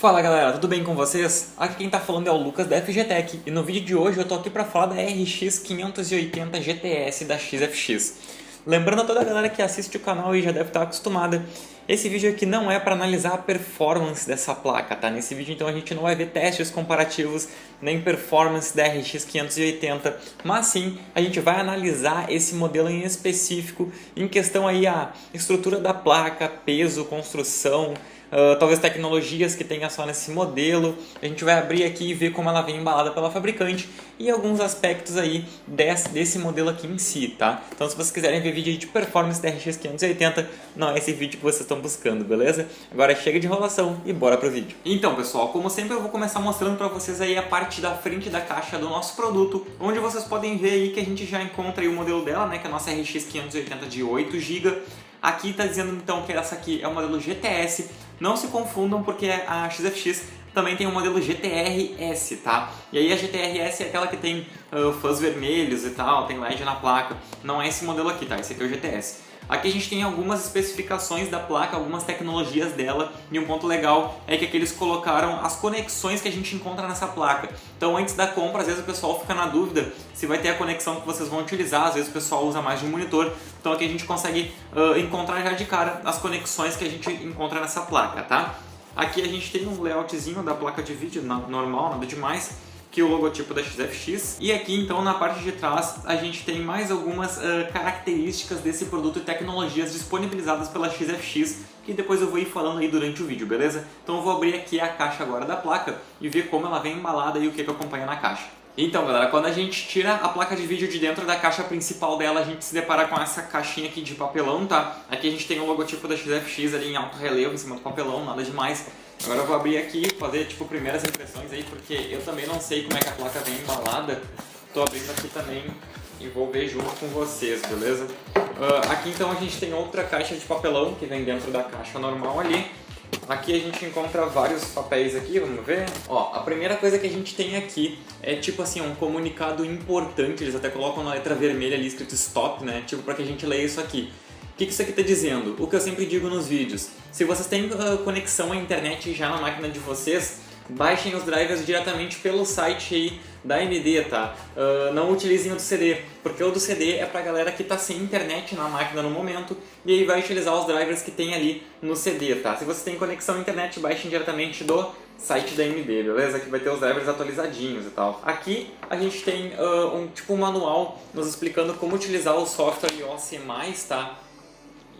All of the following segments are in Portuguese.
Fala galera, tudo bem com vocês? Aqui quem tá falando é o Lucas da FGTech e no vídeo de hoje eu tô aqui pra falar da RX 580 GTS da XFX. Lembrando a toda a galera que assiste o canal e já deve estar acostumada, esse vídeo aqui não é para analisar a performance dessa placa, tá? Nesse vídeo então a gente não vai ver testes comparativos nem performance da RX 580, mas sim a gente vai analisar esse modelo em específico em questão aí a estrutura da placa, peso, construção, talvez tecnologias que tenha só nesse modelo. A gente vai abrir aqui e ver como ela vem embalada pela fabricante e alguns aspectos aí desse modelo aqui em si, tá? Então se vocês quiserem ver vídeo de performance da RX 580, não é esse vídeo que vocês estão buscando, beleza? Agora chega de enrolação e bora pro vídeo. Então pessoal, como sempre eu vou começar mostrando para vocês aí a parte da frente da caixa do nosso produto, onde vocês podem ver aí que a gente já encontra aí o modelo dela, né, que é a nossa RX 580 de 8 GB. Aqui está dizendo então que essa aqui é o modelo GTS, não se confundam porque a XFX também tem o modelo GTR-S, tá? E aí a GTR-S é aquela que tem fãs vermelhos e tal, tem LED na placa, não é esse modelo aqui, tá? Esse aqui é o GTS. Aqui a gente tem algumas especificações da placa, algumas tecnologias dela, e um ponto legal é que aqui eles colocaram as conexões que a gente encontra nessa placa. Então antes da compra, às vezes o pessoal fica na dúvida se vai ter a conexão que vocês vão utilizar, às vezes o pessoal usa mais de um monitor, então aqui a gente consegue encontrar já de cara as conexões que a gente encontra nessa placa, tá? Aqui a gente tem um layoutzinho da placa de vídeo, normal, nada demais, que é o logotipo da XFX. E aqui então na parte de trás a gente tem mais algumas características desse produto e tecnologias disponibilizadas pela XFX, que depois eu vou ir falando aí durante o vídeo, beleza? Então eu vou abrir aqui a caixa agora da placa e ver como ela vem embalada e o que acompanha na caixa. Então galera, quando a gente tira a placa de vídeo de dentro da caixa principal dela, a gente se depara com essa caixinha aqui de papelão, tá? Aqui a gente tem o logotipo da XFX ali em alto relevo, em cima do papelão, nada demais. Agora eu vou abrir aqui e fazer tipo primeiras impressões aí, porque eu também não sei como é que a placa vem embalada. Tô abrindo aqui também e vou ver junto com vocês, beleza? Aqui então a gente tem outra caixa de papelão que vem dentro da caixa normal ali. Aqui a gente encontra vários papéis aqui, vamos ver? Ó, a primeira coisa que a gente tem aqui é tipo assim, um comunicado importante, eles até colocam na letra vermelha ali escrito stop, né? Tipo pra que a gente leia isso aqui. O que isso aqui está dizendo? O que eu sempre digo nos vídeos. Se vocês têm conexão à internet já na máquina de vocês, baixem os drivers diretamente pelo site aí da AMD, tá? Não utilizem o do CD, porque o do CD é pra galera que tá sem internet na máquina no momento e aí vai utilizar os drivers que tem ali no CD, tá? Se você tem conexão à internet, baixem diretamente do site da AMD, beleza? Que vai ter os drivers atualizadinhos e tal. Aqui a gente tem um manual nos explicando como utilizar o software iOS+, tá?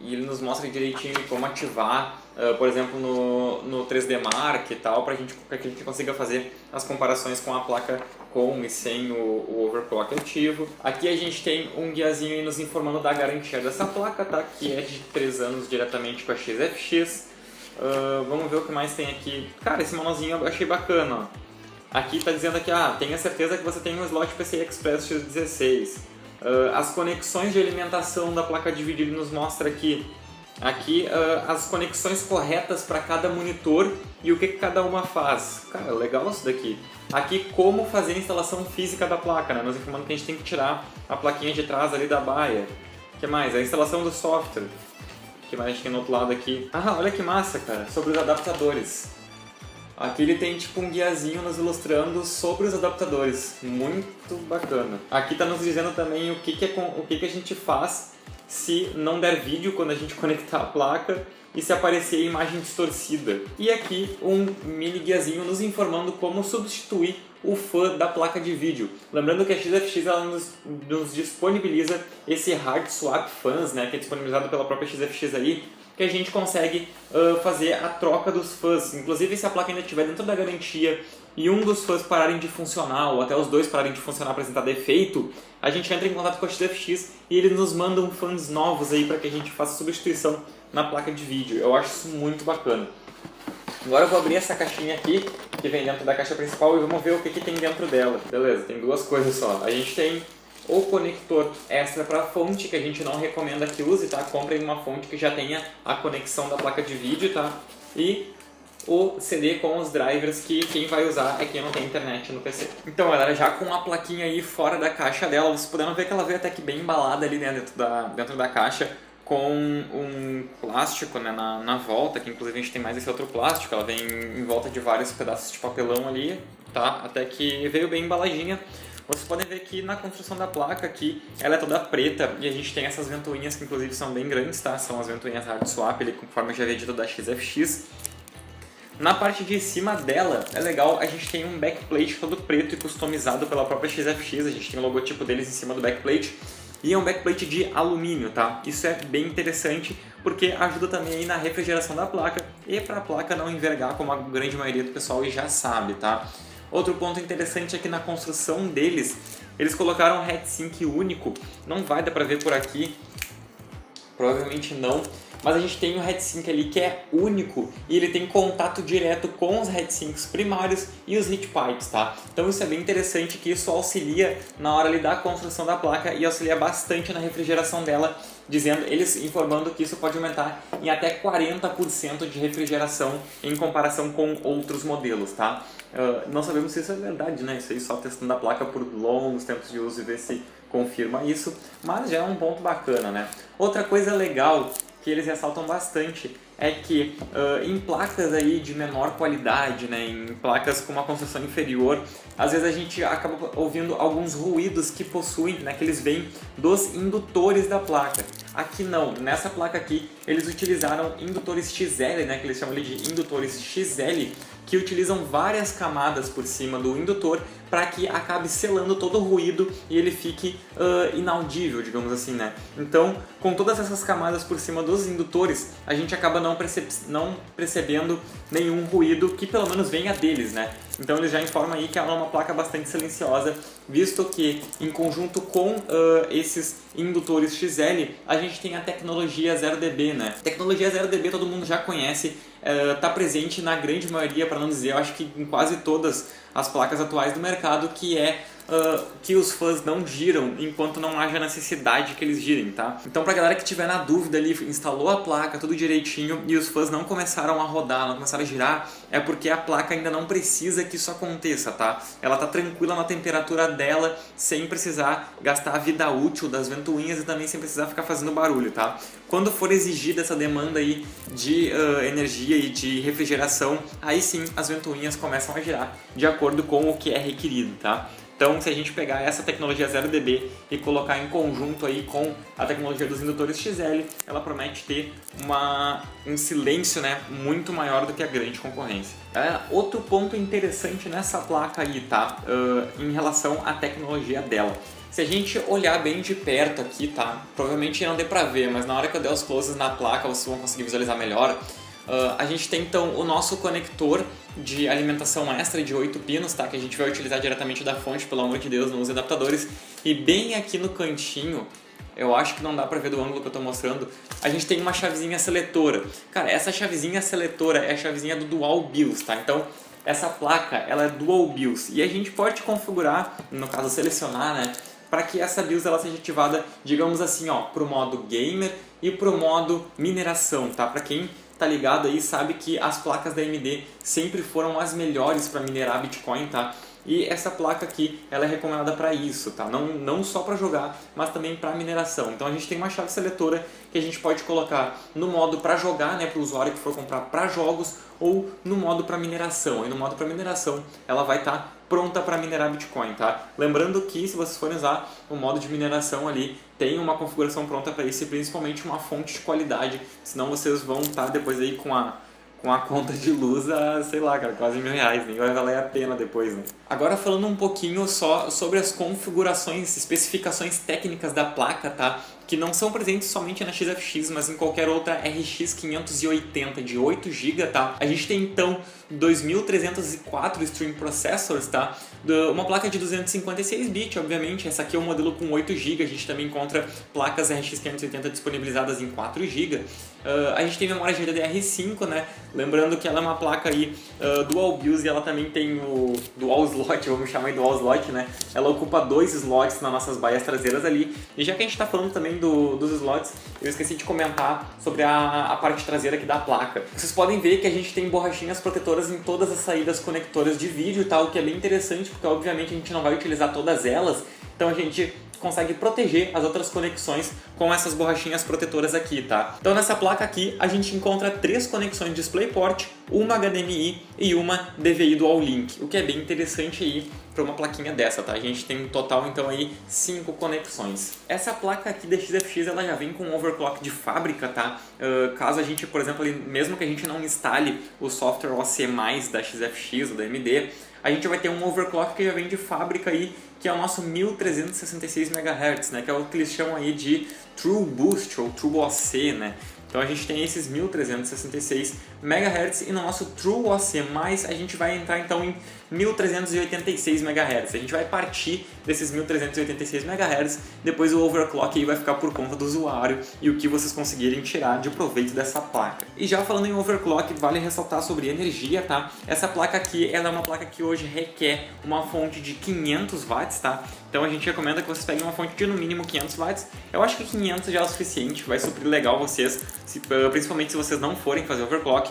E ele nos mostra direitinho como ativar, por exemplo, no 3D Mark e tal, para que a gente consiga fazer as comparações com a placa com e sem o overclock ativo. Aqui a gente tem um guiazinho nos informando da garantia dessa placa, tá? Que é de 3 anos diretamente com a XFX. Vamos ver o que mais tem aqui. Cara, esse manualzinho eu achei bacana, ó. Aqui está dizendo aqui, tenha certeza que você tem um slot PCI Express X16. As conexões de alimentação da placa de vídeo ele nos mostra aqui as conexões corretas para cada monitor e o que cada uma faz. Cara, legal isso daqui. Aqui como fazer a instalação física da placa, né? Nos informando que a gente tem que tirar a plaquinha de trás ali da baia. O que mais? A instalação do software. O que mais tem no outro lado aqui? Olha que massa, cara, sobre os adaptadores. Aqui ele tem tipo um guiazinho nos ilustrando sobre os adaptadores, muito bacana. Aqui está nos dizendo também o que a gente faz se não der vídeo quando a gente conectar a placa e se aparecer a imagem distorcida. E aqui um mini guiazinho nos informando como substituir o fã da placa de vídeo. Lembrando que a XFX ela nos disponibiliza esse hard swap fãs, né, que é disponibilizado pela própria XFX aí, que a gente consegue fazer a troca dos fãs. Inclusive se a placa ainda estiver dentro da garantia e um dos fãs pararem de funcionar, ou até os dois pararem de funcionar, apresentar defeito, a gente entra em contato com a XFX e eles nos mandam fãs novos aí para que a gente faça substituição na placa de vídeo. Eu acho isso muito bacana. Agora eu vou abrir essa caixinha aqui, que vem dentro da caixa principal, e vamos ver o que tem dentro dela. Beleza, tem duas coisas só. A gente tem o conector extra para fonte, que a gente não recomenda que use, tá? Comprem uma fonte que já tenha a conexão da placa de vídeo, tá? E o CD com os drivers que quem vai usar é quem não tem internet no PC. Então galera, já com a plaquinha aí fora da caixa dela, vocês puderam ver que ela veio até que bem embalada ali, né, dentro da caixa, com um plástico, né, na volta, que inclusive a gente tem mais esse outro plástico, ela vem em volta de vários pedaços de papelão ali, tá? Até que veio bem embaladinha. Vocês podem ver que na construção da placa aqui, ela é toda preta e a gente tem essas ventoinhas que inclusive são bem grandes, tá? São as ventoinhas hard swap, ali, conforme eu já havia dito, da XFX. Na parte de cima dela, é legal, a gente tem um backplate todo preto e customizado pela própria XFX, a gente tem o logotipo deles em cima do backplate. E é um backplate de alumínio, tá? Isso é bem interessante porque ajuda também aí na refrigeração da placa e para a placa não envergar, como a grande maioria do pessoal já sabe, tá? Outro ponto interessante é que na construção deles, eles colocaram um heatsink único, não vai dar para ver por aqui, provavelmente não, mas a gente tem um heatsink ali que é único e ele tem contato direto com os heatsinks primários e os heat pipes, tá? Então isso é bem interessante, que isso auxilia na hora ali da construção da placa e auxilia bastante na refrigeração dela, eles informando que isso pode aumentar em até 40% de refrigeração em comparação com outros modelos, tá? Não sabemos se isso é verdade, né? Isso aí só testando a placa por longos tempos de uso e ver se confirma isso, mas já é um ponto bacana, né? Outra coisa legal que eles ressaltam bastante é que em placas aí de menor qualidade, né, em placas com uma construção inferior, às vezes a gente acaba ouvindo alguns ruídos que possuem, né, que eles vêm dos indutores da placa. Aqui não, nessa placa aqui eles utilizaram indutores XL, né, que eles chamam de indutores XL, que utilizam várias camadas por cima do indutor para que acabe selando todo o ruído e ele fique inaudível, digamos assim, né? Então, com todas essas camadas por cima dos indutores, a gente acaba não percebendo nenhum ruído que pelo menos venha deles, né? Então eles já informam aí que ela é uma placa bastante silenciosa, visto que em conjunto com esses indutores XL, a gente tem a tecnologia 0dB, né? A tecnologia 0dB todo mundo já conhece, está presente na grande maioria, para não dizer, eu acho que em quase todas as placas atuais do mercado, que é que os fãs não giram enquanto não haja necessidade que eles girem, tá? Então pra galera que tiver na dúvida ali, instalou a placa tudo direitinho e os fãs não começaram a rodar, não começaram a girar, é porque a placa ainda não precisa que isso aconteça, tá? Ela tá tranquila na temperatura dela, sem precisar gastar a vida útil das ventoinhas e também sem precisar ficar fazendo barulho, tá? Quando for exigida essa demanda aí de energia e de refrigeração, aí sim as ventoinhas começam a girar de acordo com o que é requerido, tá? Então, se a gente pegar essa tecnologia 0dB e colocar em conjunto aí com a tecnologia dos indutores XL, ela promete ter um silêncio, né, muito maior do que a grande concorrência. Outro ponto interessante nessa placa aí, tá? Em relação à tecnologia dela. Se a gente olhar bem de perto aqui, tá? Provavelmente não dê pra ver, mas na hora que eu der os closes na placa vocês vão conseguir visualizar melhor. A gente tem então o nosso conector de alimentação extra de 8 pinos, tá? Que a gente vai utilizar diretamente da fonte, pelo amor de Deus, não use adaptadores. E bem aqui no cantinho, eu acho que não dá pra ver do ângulo que eu tô mostrando, a gente tem uma chavezinha seletora. Cara, essa chavezinha seletora é a chavezinha do Dual BIOS, tá? Então, essa placa, ela é Dual BIOS. E a gente pode configurar, no caso selecionar, né? Para que essa BIOS ela seja ativada, digamos assim, ó, pro modo gamer e pro modo mineração, tá? Para quem tá ligado aí sabe que as placas da AMD sempre foram as melhores para minerar Bitcoin, tá? E essa placa aqui, ela é recomendada para isso, tá? Não só para jogar, mas também para mineração. Então a gente tem uma chave seletora que a gente pode colocar no modo para jogar, né, para o usuário que for comprar para jogos, ou no modo para mineração. E no modo para mineração, ela vai estar pronta para minerar Bitcoin, tá? Lembrando que se vocês forem usar o modo de mineração ali, tem uma configuração pronta para isso e principalmente uma fonte de qualidade, senão vocês vão estar depois aí com a conta de luz a, sei lá, cara, quase R$1.000, nem vai valer a pena depois, né? Agora falando um pouquinho só sobre as configurações, especificações técnicas da placa, tá? Que não são presentes somente na XFX, mas em qualquer outra RX 580 de 8 GB, tá? A gente tem então 2304 Stream Processors, tá? Uma placa de 256 bits, obviamente. Essa aqui é um modelo com 8 GB. A gente também encontra placas RX 580 disponibilizadas em 4 GB. A gente tem memória GDDR5, né? Lembrando que ela é uma placa aí Dual BIOS e ela também tem o Dual Slot, vamos chamar de Dual Slot, né? Ela ocupa 2 slots nas nossas baias traseiras ali. E já que a gente está falando também dos slots, eu esqueci de comentar sobre a parte traseira aqui da placa. Vocês podem ver que a gente tem borrachinhas protetoras em todas as saídas conectoras de vídeo, tá? O que é bem interessante, porque obviamente a gente não vai utilizar todas elas, Então a gente consegue proteger as outras conexões com essas borrachinhas protetoras aqui, tá? Então nessa placa aqui a gente encontra 3 conexões DisplayPort, uma HDMI e uma DVI Dual Link, o que é bem interessante aí para uma plaquinha dessa, tá? A gente tem um total então aí 5 conexões. Essa placa aqui da XFX ela já vem com um overclock de fábrica, tá? Caso a gente, por exemplo, mesmo que a gente não instale o software OC+, da XFX ou da AMD, a gente vai ter um overclock que já vem de fábrica aí, que é o nosso 1366 MHz, né? Que é o que eles chamam aí de True Boost ou True OC, né? Então a gente tem esses 1366 MHz e no nosso True OC+, a gente vai entrar então em 1386 MHz. A gente vai partir desses 1386 MHz, depois o overclock aí vai ficar por conta do usuário e o que vocês conseguirem tirar de proveito dessa placa. E já falando em overclock, vale ressaltar sobre energia, tá? Essa placa aqui, ela é uma placa que hoje requer uma fonte de 500 watts, tá? Então a gente recomenda que vocês peguem uma fonte de no mínimo 500 watts. Eu acho que 500 já é o suficiente, vai suprir legal vocês, principalmente se vocês não forem fazer overclock.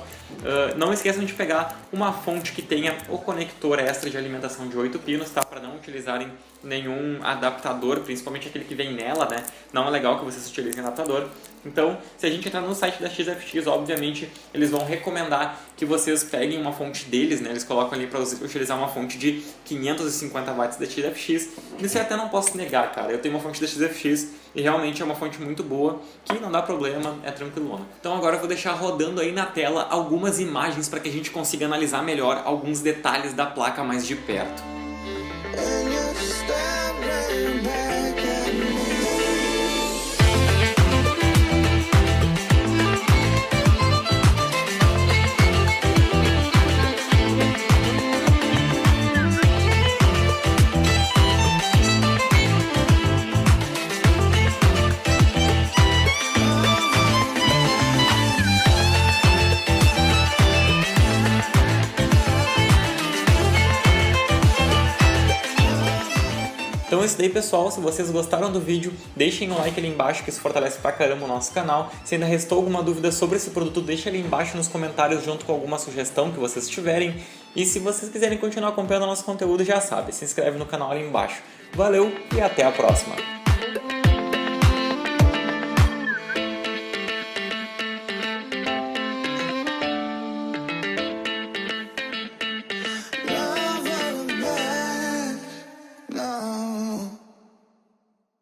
Não esqueçam de pegar uma fonte que tenha o conector extra de alimentação de 8 pinos, tá? Para não utilizarem nenhum adaptador, principalmente aquele que vem nela, né? Não é legal que vocês utilizem adaptador. Então, se a gente entrar no site da XFX, obviamente, eles vão recomendar que vocês peguem uma fonte deles, né? Eles colocam ali para utilizar uma fonte de 550 watts da XFX. Isso eu até não posso negar, cara. Eu tenho uma fonte da XFX e realmente é uma fonte muito boa, que não dá problema, é tranquilona. Então agora eu vou deixar rodando aí na tela algumas imagens para que a gente consiga analisar melhor alguns detalhes da placa mais de perto. Então é isso daí, pessoal. Se vocês gostaram do vídeo, deixem um like ali embaixo, que isso fortalece pra caramba o nosso canal. Se ainda restou alguma dúvida sobre esse produto, deixa ali embaixo nos comentários junto com alguma sugestão que vocês tiverem. E se vocês quiserem continuar acompanhando o nosso conteúdo, já sabe, se inscreve no canal ali embaixo. Valeu e até a próxima!